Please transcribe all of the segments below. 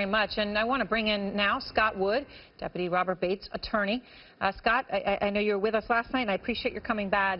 very much. And I want to bring in now Scott Wood, Deputy Robert Bates' attorney. Scott, I know you were with us last night, and I appreciate your coming back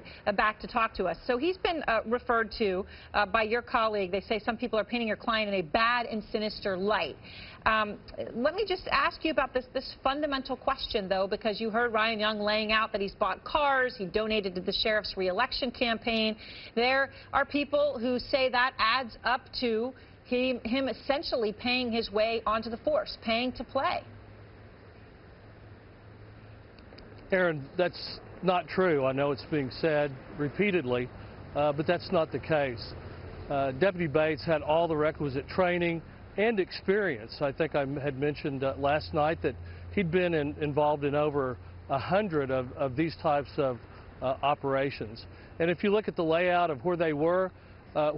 to talk to us. So he's been referred to by your colleague. They say some people are painting your client in a bad and sinister light. Let me just ask you about this fundamental question, though, because you heard Ryan Young laying out that he's bought cars, he donated to the sheriff's re-election campaign. There are people who say that adds up to him essentially paying his way onto the force, paying to play. Aaron, that's not true. I know it's being said repeatedly, but that's not the case. Deputy Bates had all the requisite training and experience. I think I had mentioned last night that he'd been involved in over 100 of these types of operations. And if you look at the layout of where they were,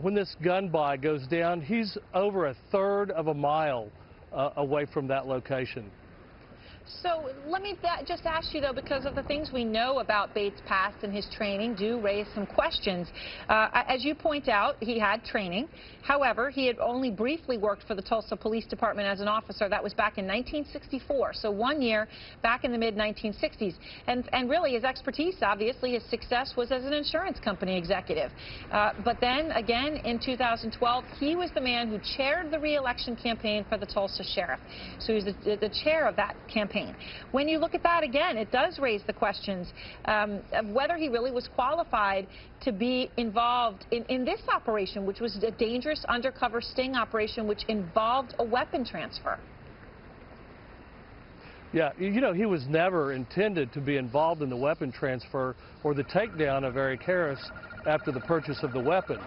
when this gun buy goes down, he's over 1/3 of a mile away from that location. So let me just ask you, though, because of the things we know about Bates' past and his training do raise some questions. As you point out, he had training. However, he had only briefly worked for the Tulsa Police Department as an officer. That was back in 1964, so 1 year back in the mid-1960s. And really, his expertise, obviously, his success was as an insurance company executive. But then, again, in 2012, he was the man who chaired the re-election campaign for the Tulsa sheriff. So he was the chair of that campaign. When you look at that again, it does raise the questions of whether he really was qualified to be involved in this operation, which was a dangerous undercover sting operation which involved a weapon transfer. Yeah, you know, he was never intended to be involved in the weapon transfer or the takedown of Eric Harris after the purchase of the weapon.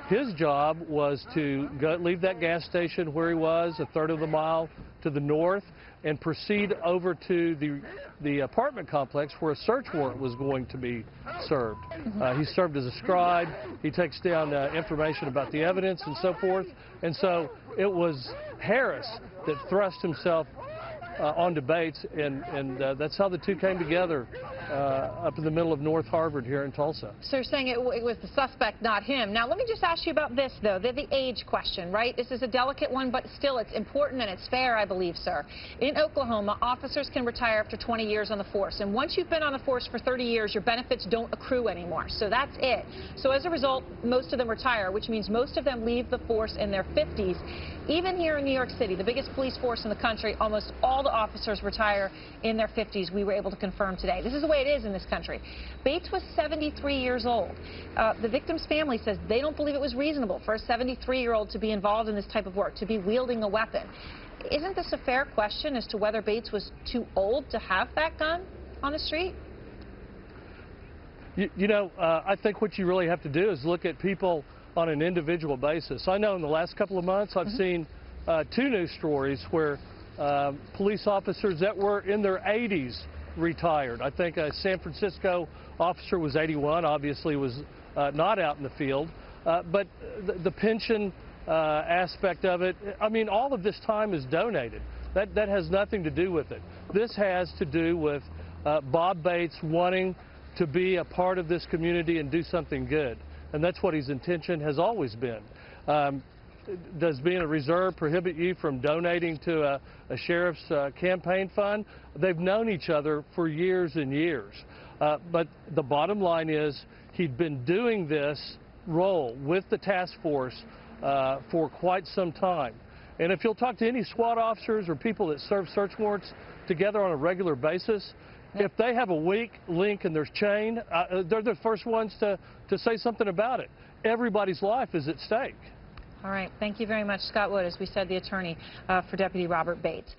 His job was to leave that gas station where he was, 1/3 of the mile to the north, and proceed over to the apartment complex where a search warrant was going to be served. He served as a scribe. He takes down information about the evidence and so forth. And so it was Harris that thrust himself onto Bates, and that's how the two came together up in the middle of North Harvard here in Tulsa. So you're saying it was the suspect, not him. Now, let me just ask you about this, though, the age question, right? This is a delicate one, but still it's important and it's fair, I believe, sir. In Oklahoma, officers can retire after 20 years on the force, and once you've been on the force for 30 years, your benefits don't accrue anymore. So that's it. So as a result, most of them retire, which means most of them leave the force in their 50s. Even here in New York City, the biggest police force in the country, almost all the officers retire in their 50s. We were able to confirm today. This is the way it is in this country. Bates was 73 years old. The victim's family says they don't believe it was reasonable for a 73-year-old to be involved in this type of work, to be wielding a weapon. Isn't this a fair question as to whether Bates was too old to have that gun on the street? You know, I think what you really have to do is look at people on an individual basis. I know in the last couple of months I've seen 2 news stories where police officers that were in their 80s retired. I think a San Francisco officer was 81, obviously was not out in the field. But the pension aspect of it, I mean, all of this time is donated. That has nothing to do with it. This has to do with Bob Bates wanting to be a part of this community and do something good. And that's what his intention has always been. Does being a reserve prohibit you from donating to a sheriff's campaign fund? They've known each other for years and years. But the bottom line is he'd been doing this role with the task force for quite some time. And if you'll talk to any SWAT officers or people that serve search warrants together on a regular basis, if they have a weak link in their chain, they're the first ones to say something about it. Everybody's life is at stake. All right. Thank you very much, Scott Wood, as we said, the attorney for Deputy Robert Bates.